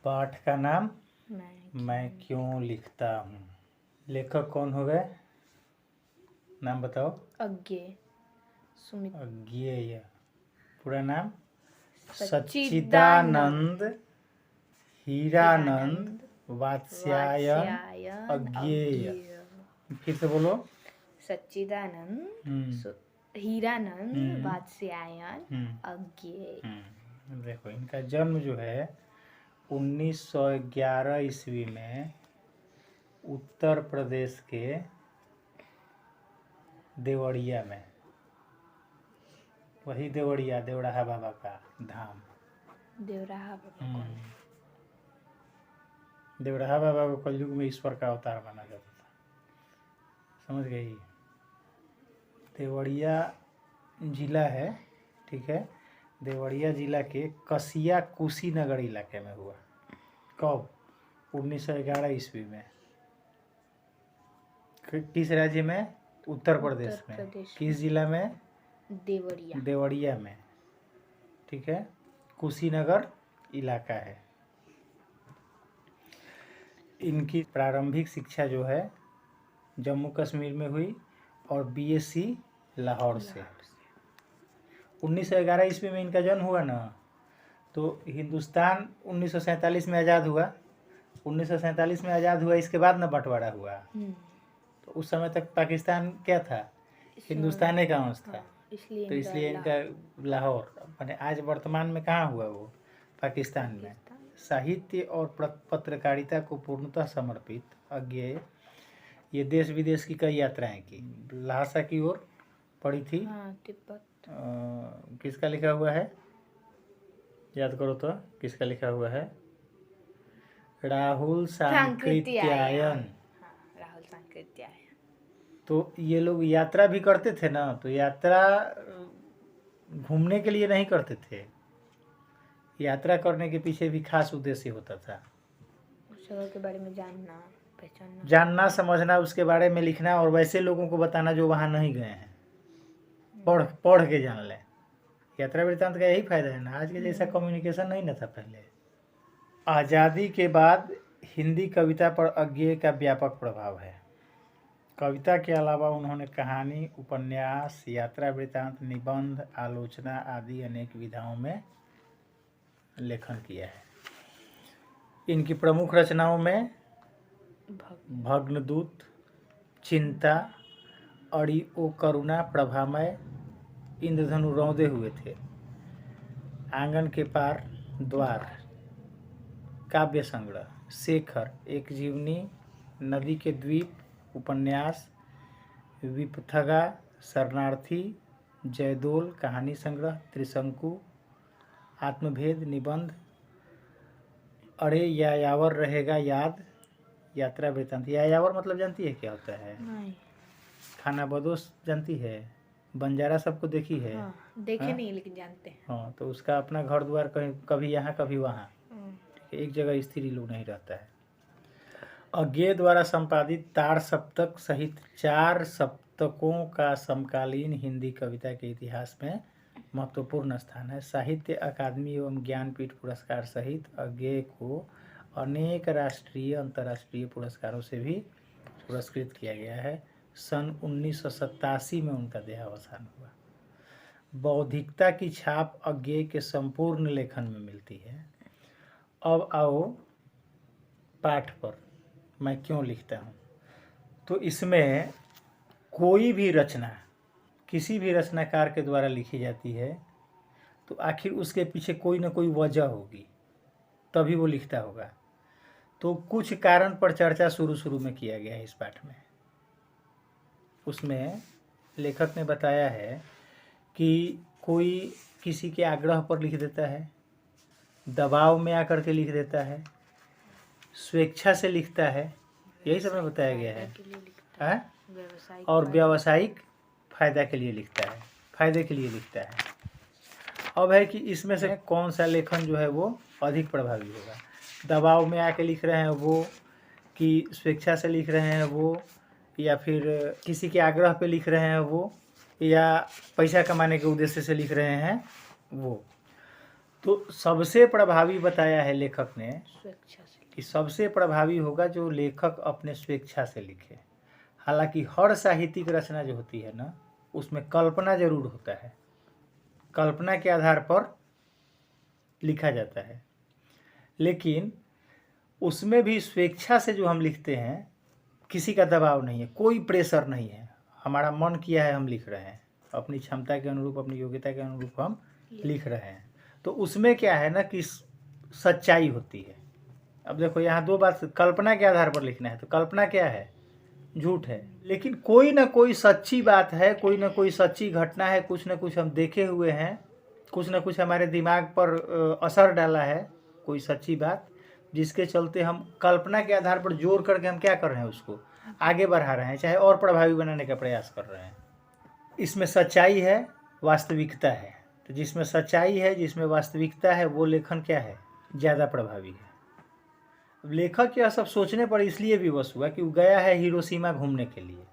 पाठ का नाम मैं मैं क्यों लिखता हूँ। लेखक कौन हो गए, नाम बताओ। अज्ञेय सुमित अज्ञेय। पूरा नाम सच्चिदानंद सच्चिदानंद हीरानंद वात्स्यायन वात्स्यायन अज्ञेय। अज्ञेय। फिर से बोलो। सच्चिदानंद हीरानंद वात्स्यायन अज्ञेय। देखो इनका जन्म जो है 1911 ईस्वी में उत्तर प्रदेश के देवरिया में, वही देवरिया देवराहा बाबा का धाम। देवराहा बाबा कौन? देवराहा बाबा को कलयुग में ईश्वर का अवतार माना जाता था, समझ गई। देवरिया जिला है, ठीक है। देवरिया जिला के कसिया कुशीनगर इलाके में हुआ। कब? 1911 ईस्वी में। किस राज्य में? उत्तर प्रदेश में। किस जिला में? देवरिया। देवरिया में, ठीक है। कुशीनगर इलाका है। इनकी प्रारंभिक शिक्षा जो है जम्मू कश्मीर में हुई और बीएससी लाहौर से। 1911 ईस्वी में इनका जन्म हुआ ना, तो हिंदुस्तान 1947 में आज़ाद हुआ। 1947 में आज़ाद हुआ, इसके बाद ना बंटवारा हुआ। तो उस समय तक पाकिस्तान क्या था? हिंदुस्तान का अंश था। तो इसलिए इनका लाहौर, माने आज वर्तमान में कहाँ हुआ वो? पाकिस्तान में। साहित्य और पत्रकारिता को पूर्णतः समर्पित अज्ञेय ये देश विदेश की कई यात्राएं की। लहासा की ओर पड़ी थी। तिब्बत। किसका लिखा हुआ है, याद करो तो, किसका लिखा हुआ है? राहुल सांकृत्यायन। राहुल सांकृत्यायन। तो ये लोग यात्रा भी करते थे ना, तो यात्रा घूमने के लिए नहीं करते थे, यात्रा करने के पीछे भी खास उद्देश्य होता था। उस जगह के बारे में जानना, पहचानना, जानना, समझना, उसके बारे में लिखना और वैसे लोगों को बताना जो वहाँ नहीं गए हैं, पढ़ के जान लें। यात्रा वृत्तांत का यही फायदा है ना। आज के जैसा कम्युनिकेशन नहीं ना था पहले। आज़ादी के बाद हिंदी कविता पर अज्ञेय का व्यापक प्रभाव है। कविता के अलावा उन्होंने कहानी, उपन्यास, यात्रा वृत्तांत, निबंध, आलोचना आदि अनेक विधाओं में लेखन किया है। इनकी प्रमुख रचनाओं में भग्नदूत, चिंता, अड़ी ओ करुणा, प्रभामय, इंद्रधनु रौंदे हुए थे, आंगन के पार, द्वार, काव्य संग्रह, शेखर, एक जीवनी, नदी के द्वीप, उपन्यास, विपथगा, शरणार्थी, जयदोल, कहानी संग्रह, त्रिशंकु, आत्मभेद, निबंध, अरे यायावर रहेगा याद, यात्रा वृत्तांत। यायावर मतलब जानती है क्या होता है? नहीं। खाना बदोश जानती है? बंजारा सबको देखी है? देखे नहीं लेकिन जानते हैं। हाँ, तो उसका अपना घर द्वार कहीं कभी यहाँ कभी वहाँ, ठीक है, एक जगह स्थिर लोग नहीं रहता है। अज्ञेय द्वारा संपादित तार सप्तक सहित 4 सप्तकों का समकालीन हिंदी कविता के इतिहास में महत्वपूर्ण स्थान है। साहित्य अकादमी एवं ज्ञानपीठ पुरस्कार सहित अज्ञेय को अनेक राष्ट्रीय अंतर्राष्ट्रीय पुरस्कारों से भी पुरस्कृत किया गया है। सन 1987 में उनका देहावसान हुआ। बौद्धिकता की छाप अज्ञेय के संपूर्ण लेखन में मिलती है। अब आओ पाठ पर, मैं क्यों लिखता हूँ। तो इसमें कोई भी रचना किसी भी रचनाकार के द्वारा लिखी जाती है तो आखिर उसके पीछे कोई ना कोई वजह होगी, तभी वो लिखता होगा। तो कुछ कारण पर चर्चा शुरू में किया गया है इस पाठ में। उसमें लेखक ने बताया है कि कोई किसी के आग्रह पर लिख देता है, दबाव में आकर के लिख देता है, स्वेच्छा से लिखता है, यही सब में बताया गया है। और व्यावसायिक फायदा के लिए लिखता है, फायदे के लिए लिखता है। अब है कि इसमें से कौन सा लेखन जो है वो अधिक प्रभावी होगा। दबाव में आके लिख रहे हैं वो, कि स्वेच्छा से लिख रहे हैं वो, या फिर किसी के आग्रह पे लिख रहे हैं वो, या पैसा कमाने के उद्देश्य से लिख रहे हैं वो। तो सबसे प्रभावी बताया है लेखक ने स्वेच्छा से। कि सबसे प्रभावी होगा जो लेखक अपने स्वेच्छा से लिखे। हालांकि हर साहित्यिक रचना जो होती है ना, उसमें कल्पना जरूर होता है, कल्पना के आधार पर लिखा जाता है, लेकिन उसमें भी स्वेच्छा से जो हम लिखते हैं, किसी का दबाव नहीं है, कोई प्रेशर नहीं है, हमारा मन किया है हम लिख रहे हैं, अपनी क्षमता के अनुरूप, अपनी योग्यता के अनुरूप हम लिख रहे हैं। तो उसमें क्या है ना कि सच्चाई होती है। अब देखो यहाँ दो बात, कल्पना के आधार पर लिखना है, तो कल्पना क्या है? झूठ है। लेकिन कोई ना कोई सच्ची बात है, कोई ना कोई सच्ची घटना है, कुछ ना कुछ हम देखे हुए हैं, कुछ ना कुछ हमारे दिमाग पर असर डाला है, कोई सच्ची बात, जिसके चलते हम कल्पना के आधार पर जोर करके हम क्या कर रहे हैं, उसको आगे बढ़ा रहे हैं, चाहे और प्रभावी बनाने का प्रयास कर रहे हैं। इसमें सच्चाई है, वास्तविकता है। तो जिसमें सच्चाई है, जिसमें वास्तविकता है, वो लेखन क्या है? ज़्यादा प्रभावी है। लेखक यह सब सोचने पर इसलिए विवश हुआ कि वो गया है हिरोशिमा घूमने के लिए।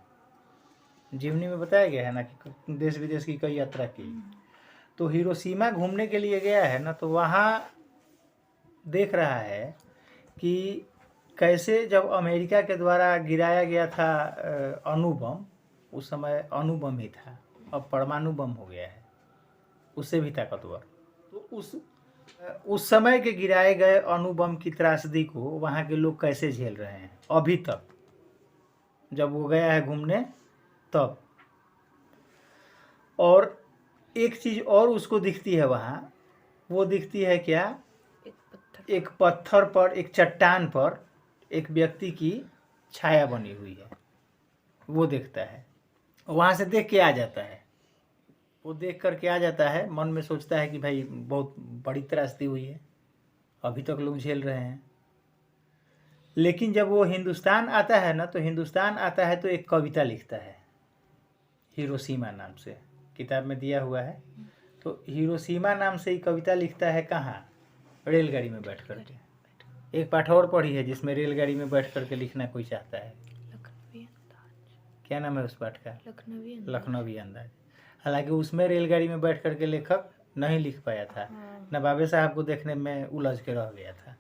जीवनी में बताया गया है ना कि देश विदेश की कई यात्रा की। तो हिरोशिमा घूमने के लिए गया है ना, तो वहाँ देख रहा है कि कैसे जब अमेरिका के द्वारा गिराया गया था अणुबम, उस समय अणुबम ही था, अब परमाणु बम हो गया है, उससे भी ताकतवर। तो उस समय के गिराए गए अणुबम की त्रासदी को वहाँ के लोग कैसे झेल रहे हैं अभी तक, जब वो गया है घूमने तब। और एक चीज़ और उसको दिखती है वहाँ, वो दिखती है क्या? एक पत्थर पर, एक चट्टान पर एक व्यक्ति की छाया बनी हुई है, वो देखता है। वहाँ से देख के आ जाता है, वो देख करके आ जाता है, मन में सोचता है कि भाई बहुत बड़ी त्रासदी हुई है, अभी तक लोग झेल रहे हैं। लेकिन जब वो हिंदुस्तान आता है ना, तो हिंदुस्तान आता है तो एक कविता लिखता है हिरोशिमा नाम से, किताब में दिया हुआ है। तो हिरोशिमा नाम से ही कविता लिखता है, कहाँ? रेलगाड़ी में बैठ करके। एक पाठ और पढ़ी है जिसमें रेलगाड़ी में बैठ करके लिखना कोई चाहता है, लखनवी अंदाज। क्या नाम है उस पाठ का? लखनवी अंदाज। हालांकि उसमें रेलगाड़ी में बैठ करके लेखक नहीं लिख पाया था, नवाबे साहब को देखने में उलझ के रह गया था,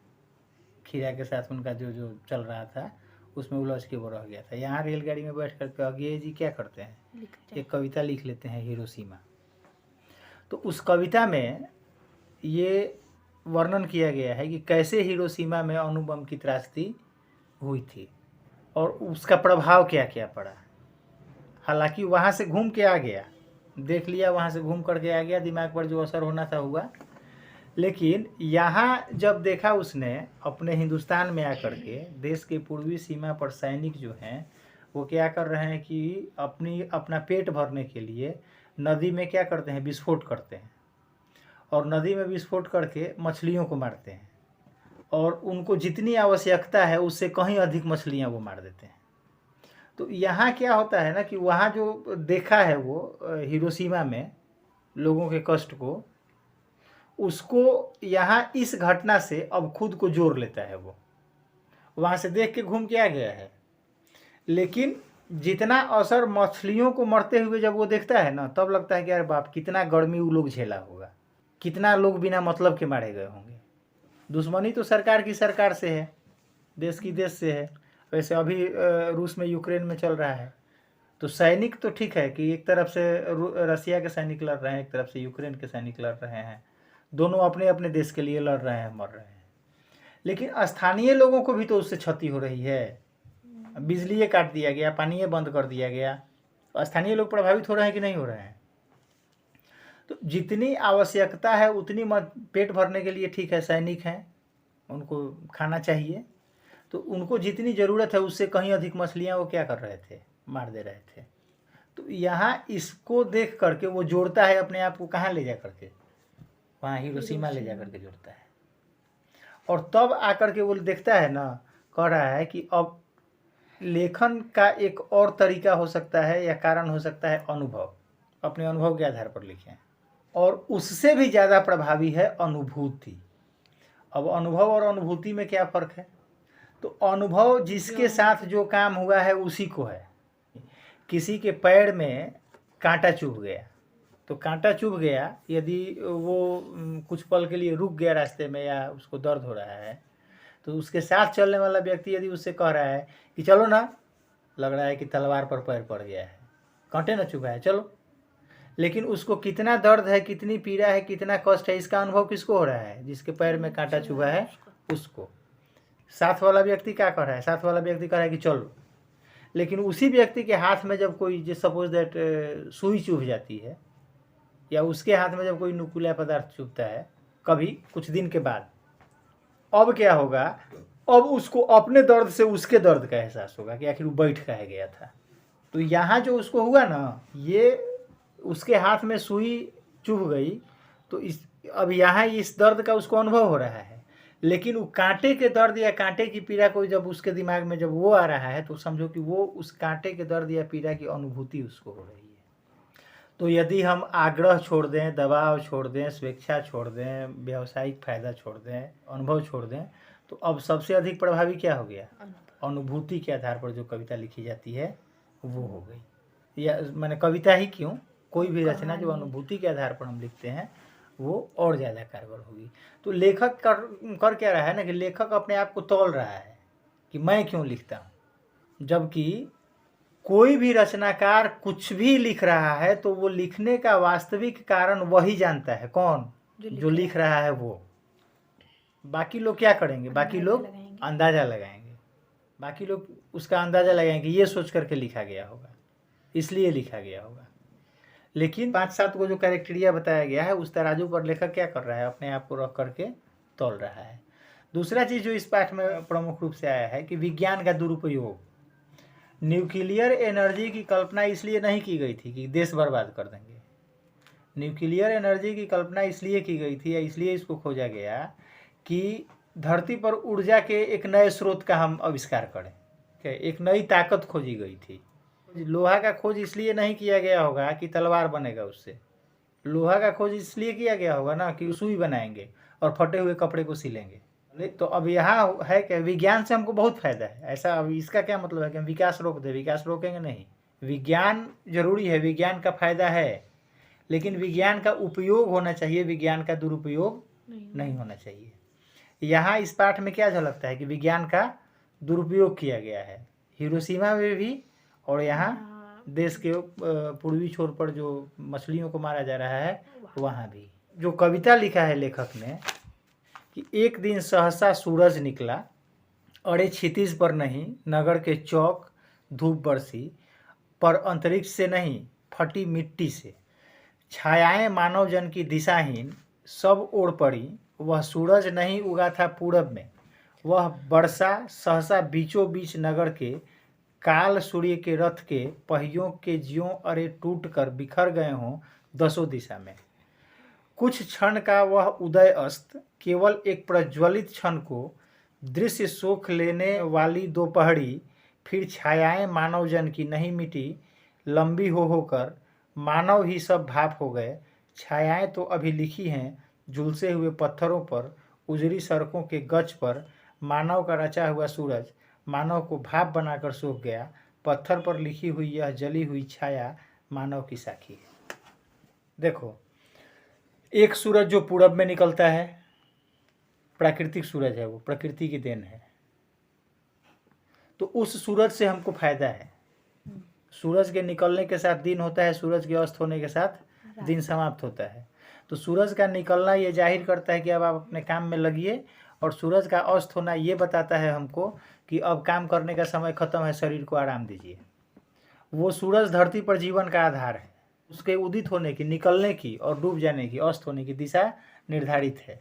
खीरा के साथ उनका जो जो चल रहा था उसमें उलझ के वो रह गया था। यहाँ रेलगाड़ी में बैठ करके अज्ञेय जी क्या करते हैं, एक कविता लिख लेते हैं हिरोशिमा। तो उस कविता में ये वर्णन किया गया है कि कैसे हिरोशिमा में अणुबम की त्रासदी हुई थी और उसका प्रभाव क्या क्या पड़ा। हालांकि वहाँ से घूम के आ गया, देख लिया, वहाँ से घूम करके आ गया, दिमाग पर जो असर होना था हुआ। लेकिन यहाँ जब देखा उसने अपने हिंदुस्तान में आकर के, देश के पूर्वी सीमा पर सैनिक जो हैं वो क्या कर रहे हैं कि अपना पेट भरने के लिए नदी में क्या करते हैं, विस्फोट करते हैं, और नदी में विस्फोट करके मछलियों को मारते हैं, और उनको जितनी आवश्यकता है उससे कहीं अधिक मछलियाँ वो मार देते हैं। तो यहाँ क्या होता है ना कि वहाँ जो देखा है वो हिरोशिमा में लोगों के कष्ट को, उसको यहाँ इस घटना से अब खुद को जोड़ लेता है। वो वहाँ से देख के घूम के आ गया है, लेकिन जितना असर मछलियों को मरते हुए जब वो देखता है ना, तब लगता है कि अरे बाप, कितना गर्मी वो लोग झेला होगा, कितना लोग बिना मतलब के मारे गए होंगे। दुश्मनी तो सरकार की सरकार से है, देश की देश से है। वैसे अभी रूस में, यूक्रेन में चल रहा है, तो सैनिक तो ठीक है कि एक तरफ से रसिया के सैनिक लड़ रहे हैं, एक तरफ से यूक्रेन के सैनिक लड़ रहे हैं, दोनों अपने अपने देश के लिए लड़ रहे हैं, मर रहे हैं। लेकिन स्थानीय लोगों को भी तो उससे क्षति हो रही है, बिजली काट दिया गया, पानी बंद कर दिया गया, तो स्थानीय लोग प्रभावित हो रहे हैं कि नहीं हो रहे हैं। तो जितनी आवश्यकता है उतनी पेट भरने के लिए ठीक है, सैनिक हैं, उनको खाना चाहिए, तो उनको जितनी ज़रूरत है उससे कहीं अधिक मछलियाँ वो क्या कर रहे थे, मार दे रहे थे। तो यहाँ इसको देख करके वो जोड़ता है अपने आप को, कहाँ ले जा करके, वहाँ हिरोशिमा ले जा करके जोड़ता है। और तब आकर के वो देखता है ना, कह रहा है कि अब लेखन का एक और तरीका हो सकता है या कारण हो सकता है अनुभव, अपने अनुभव के आधार पर लिखें। और उससे भी ज़्यादा प्रभावी है अनुभूति। अब अनुभव और अनुभूति में क्या फ़र्क है? तो अनुभव जिसके साथ जो काम हुआ है उसी को है। किसी के पैर में कांटा चुभ गया तो कांटा चुभ गया, यदि वो कुछ पल के लिए रुक गया रास्ते में या उसको दर्द हो रहा है, तो उसके साथ चलने वाला व्यक्ति यदि उससे कह रहा है कि चलो ना, लग रहा है कि तलवार पर पैर पड़ गया है, कांटे ना चुभा है, चलो, लेकिन उसको कितना दर्द है, कितनी पीड़ा है, कितना कष्ट है, इसका अनुभव किसको हो रहा है? जिसके पैर में कांटा चुभा है उसको। साथ वाला व्यक्ति क्या कर रहा है? साथ वाला व्यक्ति कह रहा है कि चलो, लेकिन उसी व्यक्ति के हाथ में जब कोई, जो सपोज दैट सुई चुभ जाती है, या उसके हाथ में जब कोई नुकीला पदार्थ चुभता है कभी कुछ दिन के बाद, अब क्या होगा? अब उसको अपने दर्द से उसके दर्द का एहसास होगा कि आखिर वो बैठ कहे गया था। तो यहाँ जो उसको हुआ ना, ये उसके हाथ में सुई चुभ गई, तो अब यहाँ इस दर्द का उसको अनुभव हो रहा है, लेकिन वो कांटे के दर्द या कांटे की पीड़ा को जब उसके दिमाग में जब वो आ रहा है, तो समझो कि वो उस कांटे के दर्द या पीड़ा की अनुभूति उसको हो रही है। तो यदि हम आग्रह छोड़ दें, दबाव छोड़ दें, स्वेच्छा छोड़ दें, व्यावसायिक फायदा छोड़ दें, अनुभव छोड़ दें, तो अब सबसे अधिक प्रभावी क्या हो गया? अनुभूति के आधार पर जो कविता लिखी जाती है वो हो गई। या मैंने कविता ही क्यों, कोई भी रचना जो अनुभूति के आधार पर हम लिखते हैं वो और ज़्यादा कारगर होगी। तो लेखक कर क्या रहा है ना, कि लेखक अपने आप को तौल रहा है कि मैं क्यों लिखता हूँ, जबकि कोई भी रचनाकार कुछ भी लिख रहा है तो वो लिखने का वास्तविक कारण वही जानता है। कौन? जो लिख रहा है वो। बाकी लोग क्या करेंगे? बाकी लोग अंदाजा लगाएंगे, बाकी लोग उसका अंदाजा लगाएंगे, ये सोच करके लिखा गया होगा, इसलिए लिखा गया होगा। लेकिन 5-7 को जो कैरेक्टेरिया बताया गया है, उस तराजू पर लेखक क्या कर रहा है? अपने आप को रख करके तौल रहा है। दूसरा चीज़ जो इस पाठ में प्रमुख रूप से आया है कि विज्ञान का दुरुपयोग। न्यूक्लियर एनर्जी की कल्पना इसलिए नहीं की गई थी कि देश बर्बाद कर देंगे। न्यूक्लियर एनर्जी की कल्पना इसलिए की गई थी, या इसलिए इसको खोजा गया कि धरती पर ऊर्जा के एक नए स्रोत का हम आविष्कार करें, एक नई ताकत खोजी गई थी। लोहा का खोज इसलिए नहीं किया गया होगा कि तलवार बनेगा उससे। लोहा का खोज इसलिए किया गया होगा ना कि सुई बनाएंगे और फटे हुए कपड़े को सिलेंगे। तो अब यहाँ है कि विज्ञान से हमको बहुत फायदा है। ऐसा अब इसका क्या मतलब है कि हम विकास रोक दें? विकास रोकेंगे नहीं। विज्ञान जरूरी है, विज्ञान का फायदा है, लेकिन विज्ञान का उपयोग होना चाहिए, विज्ञान का दुरुपयोग नहीं होना चाहिए। यहाँ इस पाठ में क्या झलकता है कि विज्ञान का दुरुपयोग किया गया है, हिरोशिमा में भी, और यहाँ देश के पूर्वी छोर पर जो मछलियों को मारा जा रहा है वहाँ भी। जो कविता लिखा है लेखक ने कि एक दिन सहसा सूरज निकला, अरे क्षितिज पर नहीं, नगर के चौक धूप बरसी, पर अंतरिक्ष से नहीं फटी मिट्टी से, छायाएं मानव जन की दिशाहीन सब ओर पड़ी, वह सूरज नहीं उगा था पूरब में, वह बरसा सहसा बीचों बीच नगर के, काल सूर्य के रथ के पहियों के ज्यों अरे टूट कर बिखर गए हों दसों दिशा में। कुछ क्षण का वह उदय अस्त, केवल एक प्रज्वलित क्षण को दृश्य सोख लेने वाली दोपहरी, फिर छायाएं मानव जन की नहीं मिटी, लंबी हो होकर मानव ही सब भाप हो गए, छायाएं तो अभी लिखी हैं झुलसे हुए पत्थरों पर, उजरी सड़कों के गच पर, मानव का रचा हुआ सूरज मानव को भाप बनाकर सूख गया, पत्थर पर लिखी हुई यह जली हुई छाया मानव की साखी है। देखो, एक सूरज जो पूरब में निकलता है, प्राकृतिक सूरज है, वो प्रकृति की देन है, तो उस सूरज से हमको फायदा है। सूरज के निकलने के साथ दिन होता है, सूरज के अस्त होने के साथ दिन समाप्त होता है। तो सूरज का निकलना ये जाहिर करता है कि अब आप अपने काम में लगिए, और सूरज का अस्त होना ये बताता है हमको कि अब काम करने का समय खत्म है, शरीर को आराम दीजिए। वो सूरज धरती पर जीवन का आधार है, उसके उदित होने की, निकलने की और डूब जाने की, अस्त होने की दिशा निर्धारित है,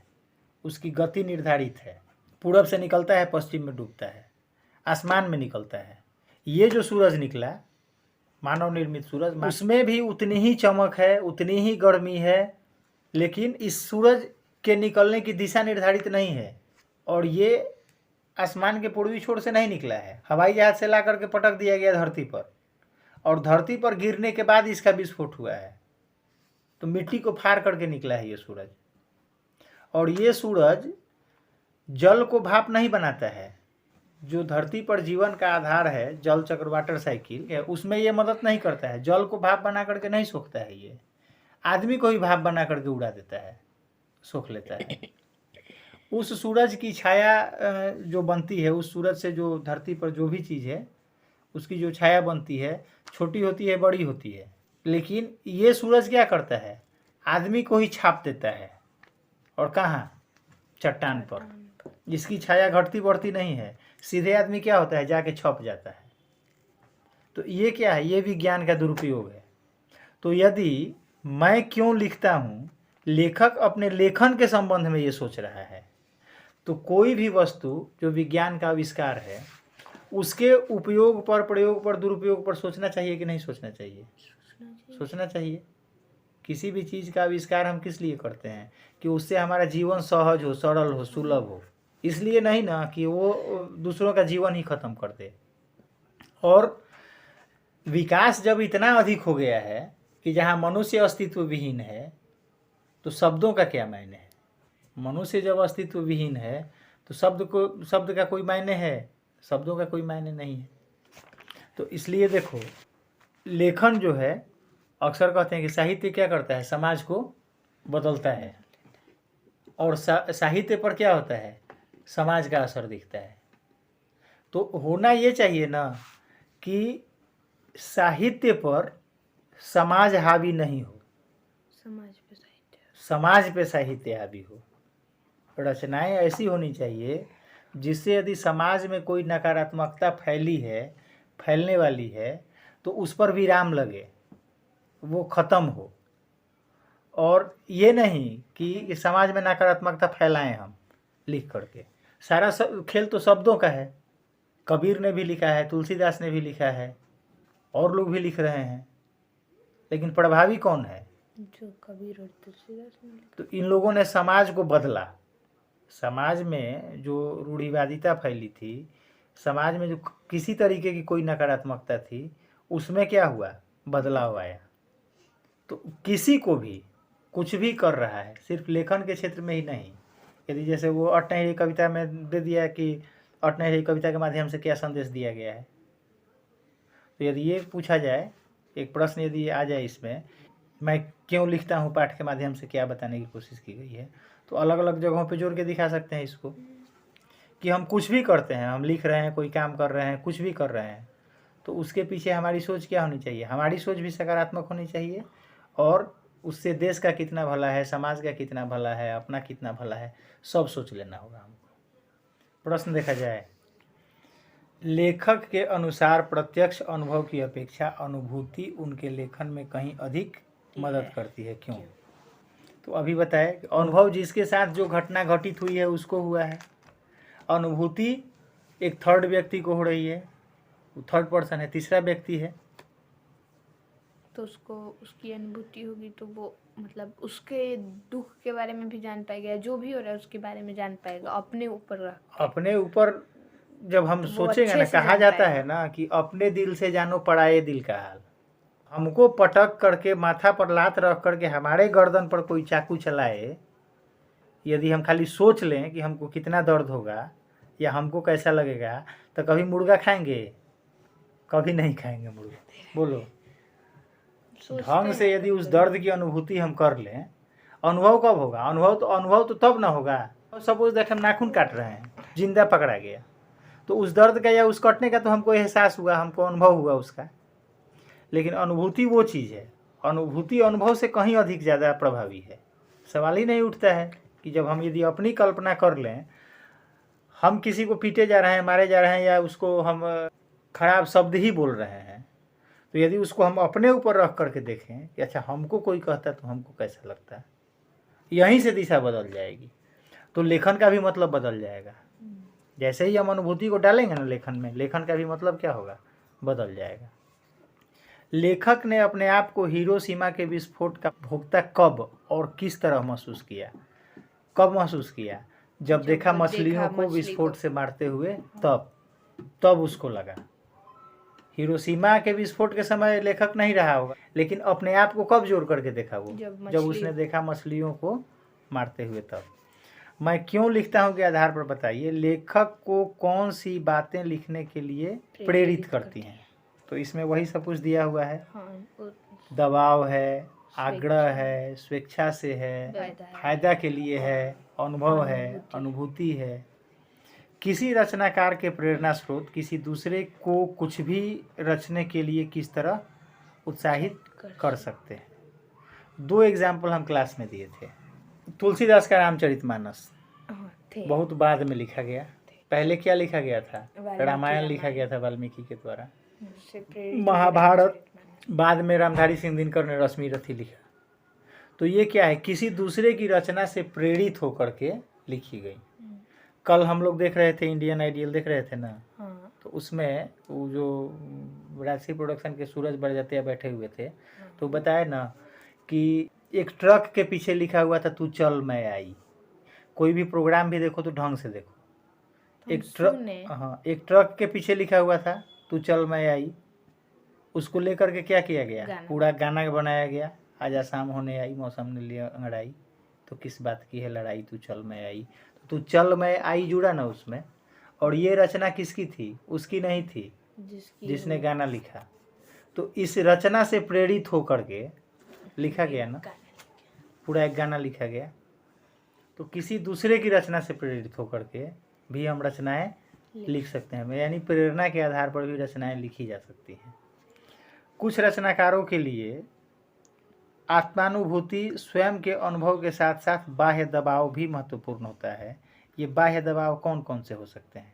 उसकी गति निर्धारित है। पूरब से निकलता है, पश्चिम में डूबता है, आसमान में निकलता है। ये जो सूरज निकला, मानव निर्मित सूरज, उसमें भी उतनी ही चमक है, उतनी ही गर्मी है, लेकिन इस सूरज के निकलने की दिशा निर्धारित नहीं है, और ये आसमान के पूर्वी छोर से नहीं निकला है, हवाई जहाज से ला करके पटक दिया गया धरती पर, और धरती पर गिरने के बाद इसका विस्फोट हुआ है, तो मिट्टी को फाड़ करके निकला है ये सूरज। और ये सूरज जल को भाप नहीं बनाता है, जो धरती पर जीवन का आधार है, जल चक्र वाटर साइकिल, उसमें ये मदद नहीं करता है, जल को भाप बना करके नहीं सोखता है ये। आदमी को ही भाप बना करके उड़ा देता है, सोख लेता है। उस सूरज की छाया जो बनती है, उस सूरज से जो धरती पर जो भी चीज़ है उसकी जो छाया बनती है, छोटी होती है बड़ी होती है, लेकिन ये सूरज क्या करता है, आदमी को ही छाप देता है। और कहाँ? चट्टान पर, जिसकी छाया घटती बढ़ती नहीं है, सीधे आदमी क्या होता है, जाके छप जाता है। तो ये क्या है, ये विज्ञान का दुरुपयोग है। तो यदि मैं क्यों लिखता हूँ, लेखक अपने लेखन के संबंध में ये सोच रहा है, तो कोई भी वस्तु जो विज्ञान का आविष्कार है उसके उपयोग पर, प्रयोग पर, दुरुपयोग पर सोचना चाहिए कि नहीं सोचना चाहिए? सोचना चाहिए। किसी भी चीज़ का आविष्कार हम किस लिए करते हैं? कि उससे हमारा जीवन सहज हो, सरल हो, सुलभ हो। इसलिए नहीं ना कि वो दूसरों का जीवन ही खत्म कर दे। और विकास जब इतना अधिक हो गया है कि जहाँ मनुष्य अस्तित्व विहीन है, तो शब्दों का क्या मायने है? मनुष्य जब अस्तित्व विहीन है तो शब्द का कोई मायने है? शब्दों का कोई मायने नहीं है। तो इसलिए देखो, लेखन जो है, अक्सर कहते हैं कि साहित्य क्या करता है, समाज को बदलता है। और साहित्य पर क्या होता है, समाज का असर दिखता है। तो होना ये चाहिए ना कि साहित्य पर समाज हावी नहीं हो, समाज पे साहित्य हावी हो। रचनाएं ऐसी होनी चाहिए जिससे यदि समाज में कोई नकारात्मकता फैली है, फैलने वाली है, तो उस पर विराम लगे, वो ख़त्म हो। और ये नहीं कि समाज में नकारात्मकता फैलाएं हम लिख करके। सारा खेल तो शब्दों का है। कबीर ने भी लिखा है, तुलसीदास ने भी लिखा है, और लोग भी लिख रहे हैं, लेकिन प्रभावी कौन है? जो कबीर और तुलसीदास ने लिखा। तो इन लोगों ने समाज को बदला। समाज में जो रूढ़िवादिता फैली थी, समाज में जो किसी तरीके की कोई नकारात्मकता थी, उसमें क्या हुआ, बदलाव आया। तो किसी को भी कुछ भी कर रहा है, सिर्फ लेखन के क्षेत्र में ही नहीं। यदि जैसे वो अटनही कविता में दे दिया कि अटनही कविता के माध्यम से क्या संदेश दिया गया है, तो यदि ये पूछा जाए, एक प्रश्न यदि आ जाए इसमें, मैं क्यों लिखता हूँ पाठ के माध्यम से क्या बताने की कोशिश की गई है, तो अलग अलग जगहों पे जोड़ के दिखा सकते हैं इसको कि हम कुछ भी करते हैं, हम लिख रहे हैं, कोई काम कर रहे हैं, कुछ भी कर रहे हैं, तो उसके पीछे हमारी सोच क्या होनी चाहिए? हमारी सोच भी सकारात्मक होनी चाहिए, और उससे देश का कितना भला है, समाज का कितना भला है, अपना कितना भला है, सब सोच लेना होगा हमको। प्रश्न देखा जाए, लेखक के अनुसार प्रत्यक्ष अनुभव की अपेक्षा अनुभूति उनके लेखन में कहीं अधिक मदद करती है, क्यों? तो अभी बताए, अनुभव जिसके साथ जो घटना घटित हुई है उसको हुआ है। अनुभूति एक थर्ड व्यक्ति को हो रही है, वो थर्ड पर्सन है, तीसरा व्यक्ति है। तो उसको उसकी अनुभूति होगी तो वो मतलब उसके दुख के बारे में भी जान पाएगा, जो भी हो रहा है उसके बारे में जान पाएगा, अपने ऊपर रख। अपने ऊपर जब हम तो सोचेंगे ना, कहा जाता है ना कि अपने दिल से जानो पराये दिल का हाल। हमको पटक करके, माथा पर लात रख करके हमारे गर्दन पर कोई चाकू चलाए, यदि हम खाली सोच लें कि हमको कितना दर्द होगा या हमको कैसा लगेगा, तो कभी मुर्गा खाएंगे? कभी नहीं खाएंगे मुर्गा। बोलो, ढंग से यदि उस दर्द की अनुभूति हम कर लें, अनुभव कब होगा? अनुभव तो तब ना होगा। सपोज दैट हम नाखून काट रहे हैं, जिंदा पकड़ा गया, तो उस दर्द का या उस कटने का तो हमको एहसास हुआ, हमको अनुभव हुआ उसका। लेकिन अनुभूति वो चीज़ है, अनुभूति अनुभव से कहीं अधिक ज़्यादा प्रभावी है। सवाल ही नहीं उठता है कि जब हम यदि अपनी कल्पना कर लें, हम किसी को पीटे जा रहे हैं, मारे जा रहे हैं, या उसको हम खराब शब्द ही बोल रहे हैं, तो यदि उसको हम अपने ऊपर रख करके देखें कि अच्छा हमको कोई कहता है तो हमको कैसा लगता है, यहीं से दिशा बदल जाएगी। तो लेखन का भी मतलब बदल जाएगा। जैसे ही हम अनुभूति को डालेंगे ना लेखन में, लेखन का भी मतलब क्या होगा, बदल जाएगा। लेखक ने अपने आप को हिरोशिमा के विस्फोट का भोक्ता कब और किस तरह महसूस किया? कब महसूस किया? जब देखा मछलियों को विस्फोट से मारते हुए, तब उसको लगा। हिरोशिमा के विस्फोट के समय लेखक नहीं रहा होगा, लेकिन अपने आप को कब जोड़ करके देखा वो? जब उसने देखा मछलियों को मारते हुए, तब। मैं क्यों लिखता हूँ के आधार पर बताइए, लेखक को कौन सी बातें लिखने के लिए प्रेरित करती हैं? तो इसमें वही सब कुछ दिया हुआ है। दबाव है, आग्रह है, स्वेच्छा से है, फायदा के लिए है, अनुभव है, अनुभूति है। किसी रचनाकार के प्रेरणा स्रोत किसी दूसरे को कुछ भी रचने के लिए किस तरह उत्साहित कर सकते हैं। 2 एग्जाम्पल हम क्लास में दिए थे। तुलसीदास का रामचरितमानस बहुत बाद में लिखा गया। पहले क्या लिखा गया था? रामायण लिखा गया था वाल्मीकि के द्वारा। महाभारत बाद में रामधारी सिंह दिनकर ने रश्मि रथी लिखा। तो ये क्या है? किसी दूसरे की रचना से प्रेरित होकर के लिखी गई। कल हम लोग देख रहे थे इंडियन आइडियल देख रहे थे ना, तो उसमें वो जो राशि प्रोडक्शन के सूरज बड़जात्या बैठे हुए थे, तो बताया ना कि एक ट्रक के पीछे लिखा हुआ था तू चल मैं आई। कोई भी प्रोग्राम भी देखो तो ढंग से देखो। एक ट्रक के पीछे लिखा हुआ था तू चल मैं आई, उसको लेकर के क्या किया गया? पूरा गाना बनाया गया। आज आसाम होने आई मौसम ने लिया अंगड़ाई, तो किस बात की है लड़ाई तू चल मैं आई। तो तू चल मैं आई जुड़ा ना उसमें। और ये रचना किसकी थी? उसकी नहीं थी जिसने गाना लिखा। तो इस रचना से प्रेरित होकर के लिखा गया ना, पूरा एक गाना लिखा गया। तो किसी दूसरे की रचना से प्रेरित होकर के भी हम रचनाएं लिख सकते हैं, यानी प्रेरणा के आधार पर भी रचनाएं लिखी जा सकती हैं। कुछ रचनाकारों के लिए आत्मानुभूति स्वयं के अनुभव के साथ साथ बाह्य दबाव भी महत्वपूर्ण होता है। ये बाह्य दबाव कौन कौन से हो सकते हैं?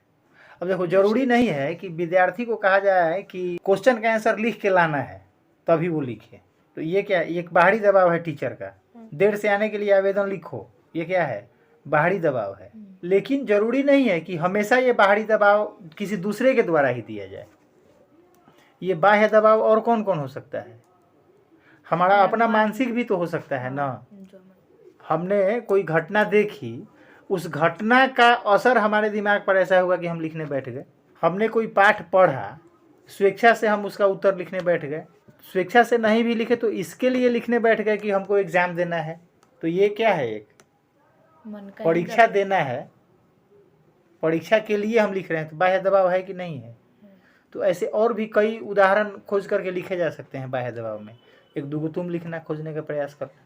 अब देखो, जरूरी नहीं है कि विद्यार्थी को कहा जाए कि क्वेश्चन का आंसर लिख के लाना है तभी वो लिखे। तो ये क्या? एक बाहरी दबाव है टीचर का, देर से आने के लिए आवेदन लिखो, ये क्या है? बाहरी दबाव है। लेकिन जरूरी नहीं है कि हमेशा ये बाहरी दबाव किसी दूसरे के द्वारा ही दिया जाए। ये बाह्य दबाव और कौन कौन हो सकता है? हमारा अपना मानसिक भी तो हो सकता है ना। हमने कोई घटना देखी, उस घटना का असर हमारे दिमाग पर ऐसा हुआ कि हम लिखने बैठ गए। हमने कोई पाठ पढ़ा, स्वेच्छा से हम उसका उत्तर लिखने बैठ गए। स्वेच्छा से नहीं भी लिखे तो इसके लिए लिखने बैठ गए कि हमको एग्जाम देना है। तो ये क्या है? एक परीक्षा देना है, परीक्षा के लिए हम लिख रहे हैं। तो बाह्य दबाव है कि नहीं है? तो ऐसे और भी कई उदाहरण खोज करके लिखे जा सकते हैं बाह्य दबाव में। एक दूगो तुम लिखना, खोजने का प्रयास करना।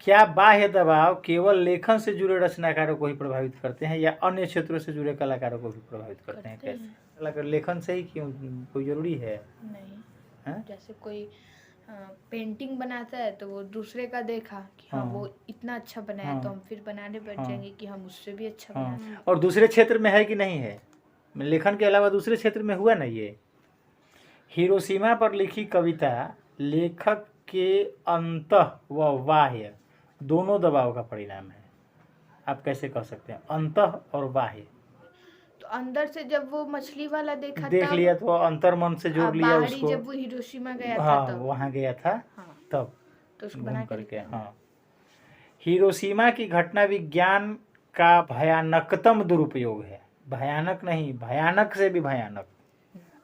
क्या बाह्य दबाव केवल लेखन से जुड़े रचनाकारों को ही प्रभावित करते हैं या अन्य क्षेत्रों से जुड़े कलाकारों को भी प्रभावित करते हैं? कैसे? कलाकार लेखन से ही क्यों? कोई जरूरी है? नहीं। जैसे कोई पेंटिंग बनाता है तो वो दूसरे का देखा कि हाँ वो इतना अच्छा बनाया, तो हम फिर बनाने बैठ जाएंगे कि हम उससे भी अच्छा बनाएं। और दूसरे क्षेत्र में है कि नहीं है? लेखन के अलावा दूसरे क्षेत्र में हुआ ना ये। हिरोशिमा पर लिखी कविता लेखक के अंतः व बाह्य दोनों दबाव का परिणाम है। आप कैसे कह सकते हैं अंतः और बाह्य? तो अंदर से जब वो मछली वाला देख लिया तो अंतर मन से जोड़ लिया उसको। जब वो हिरोशिमा गया था तब वहाँ गया था तब तो उसको बना करके। हाँ, हिरोशिमा की घटना विज्ञान का भयानकतम दुरुपयोग है। भयानक नहीं, भयानक से भी भयानक।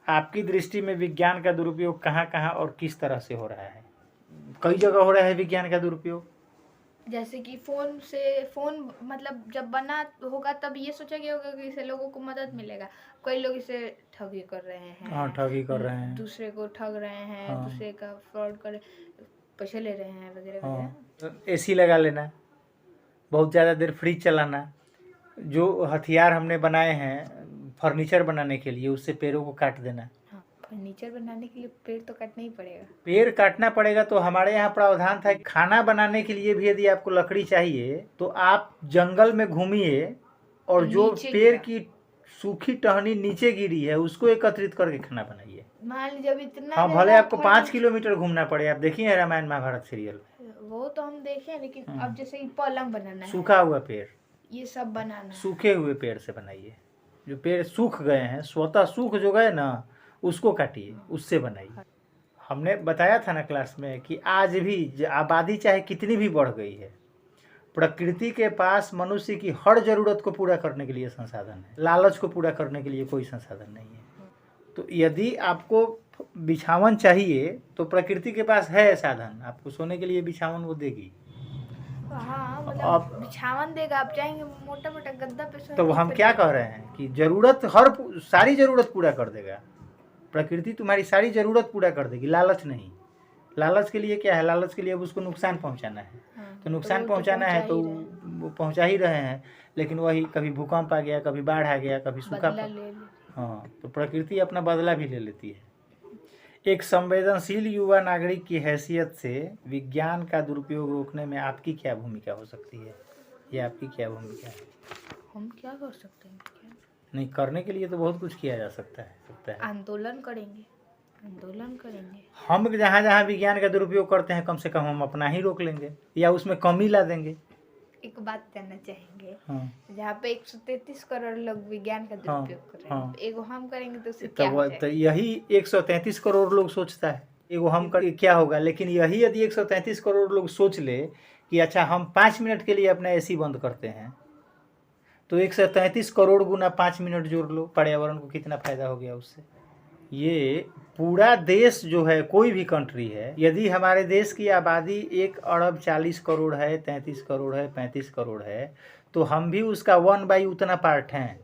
आपकी दृष्टि में विज्ञान का दुरुपयोग कहाँ कहाँ और किस तरह से हो रहा है? कई जगह हो रहा है विज्ञान का दुरुपयोग। जैसे कि फोन मतलब जब बना होगा तब ये सोचा गया होगा कि इससे लोगों को मदद मिलेगा। कई लोग इसे ठगी कर रहे हैं। हाँ, ठगी कर रहे हैं, दूसरे को ठग रहे हैं, दूसरे का फ्रॉड कर पैसे ले रहे हैं वगैरह वगैरह। एसी लगा लेना, बहुत ज़्यादा देर फ्रिज चलाना, जो हथियार हमने बनाए हैं फर्नीचर बनाने के लिए उससे पेड़ों को काट देना। फर्नीचर बनाने के लिए पेड़ तो काटना ही पड़ेगा। पेड़ काटना पड़ेगा। तो हमारे यहाँ प्रावधान था खाना बनाने के लिए भी यदि आपको लकड़ी चाहिए तो आप जंगल में घूमिए और जो पेड़ की सूखी टहनी नीचे गिरी है उसको एकत्रित करके खाना बनाइए। मान लीजिए जब इतना हाँ, भले आपको 5 किलोमीटर घूमना पड़े। आप देखिए रामायण महाभारत सीरियल, वो तो हम देखे, लेकिन अब जैसे पलंग बनाना है, सूखा हुआ पेड़, ये सब बनाना, सूखे हुए पेड़ से बनाइए। जो पेड़ सूख गए हैं, स्वतः सूख जो गए ना, उसको काटिए, उससे बनाइए। हमने बताया था ना क्लास में कि आज भी आबादी चाहे कितनी भी बढ़ गई है, प्रकृति के पास मनुष्य की हर जरूरत को पूरा करने के लिए संसाधन है। लालच को पूरा करने के लिए कोई संसाधन नहीं है। तो यदि आपको बिछावन चाहिए तो प्रकृति के पास है साधन। आपको सोने के लिए बिछावन वो देगी। हाँ, मतलब बिछावन देगा, आप चाहेंगे मोटा मोटा गद्दा पे सोने। तो हम क्या कह रहे हैं कि जरूरत सारी जरूरत पूरा कर देगा। प्रकृति तुम्हारी सारी जरूरत पूरा कर देगी, लालच नहीं। लालच के लिए क्या है, लालच के लिए अब उसको नुकसान पहुंचाना है। हाँ, तो नुकसान वो पहुंचाना है तो पहुंचा ही रहे हैं। वो पहुंचा ही रहे हैं। लेकिन वही कभी भूकंप आ गया, कभी बाढ़ आ गया, कभी सूखा बदला ले लेते। हाँ, तो प्रकृति अपना बदला भी ले लेती है। एक संवेदनशील युवा नागरिक की हैसियत से विज्ञान का दुरुपयोग रोकने में आपकी क्या भूमिका हो सकती है? ये आपकी क्या भूमिका है? हम क्या कर सकते हैं? क्या नहीं, करने के लिए तो बहुत कुछ किया जा सकता है। आंदोलन करेंगे, आंदोलन करेंगे। हम जहाँ जहाँ विज्ञान का दुरुपयोग करते हैं, कम से कम हम अपना ही रोक लेंगे या उसमें कमी ला देंगे। एक बात कहना चाहेंगे, हाँ जहाँ पे 133 करोड़ लोग विज्ञान का हाँ दुरुपयोग कर रहे हैं, हाँ। एगो हम करेंगे तो उससे क्या हो तो जाएगा? यही 133 करोड़ लोग सोचता है, एगो हम कर क्या होगा। लेकिन यही यदि 133 करोड़ लोग सोच ले कि अच्छा हम 5 मिनट के लिए अपना एसी बंद करते हैं, तो 133 करोड़ गुना 5 मिनट जोड़ लो, पर्यावरण को कितना फायदा हो गया उससे। ये पूरा देश जो है, कोई भी कंट्री है, यदि हमारे देश की आबादी 1 अरब 40 करोड़ है, 33 करोड़ है, 35 करोड़ है, तो हम भी उसका 1/, उतना पार्ट हैं।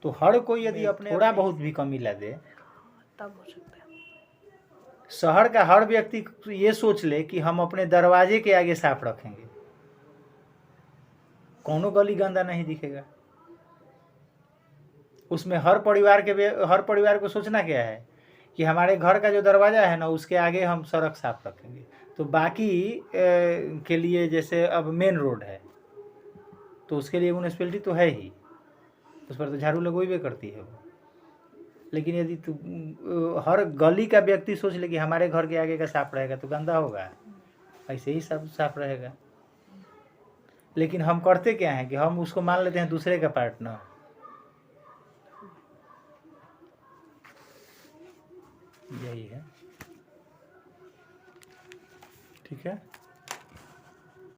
तो हर कोई यदि अपने थोड़ा बहुत भी कमी ला दे, तब हो सकता है। शहर का हर व्यक्ति ये सोच ले कि हम अपने दरवाजे के आगे साफ रखेंगे, कोनो गली गंदा नहीं दिखेगा। उसमें हर परिवार को सोचना क्या है कि हमारे घर का जो दरवाज़ा है ना, उसके आगे हम सड़क साफ रखेंगे। तो बाकी के लिए जैसे अब मेन रोड है, तो उसके लिए म्यूनिसिपैलिटी तो है ही, उस पर तो झाड़ू लगवाई करती है वो। लेकिन यदि हर गली का व्यक्ति सोच ले कि हमारे घर के आगे का साफ रहेगा, तो गंदा होगा, ऐसे ही सब साफ रहेगा। लेकिन हम करते क्या है कि हम उसको मान लेते हैं दूसरे का पार्ट ना। यही है, ठीक है।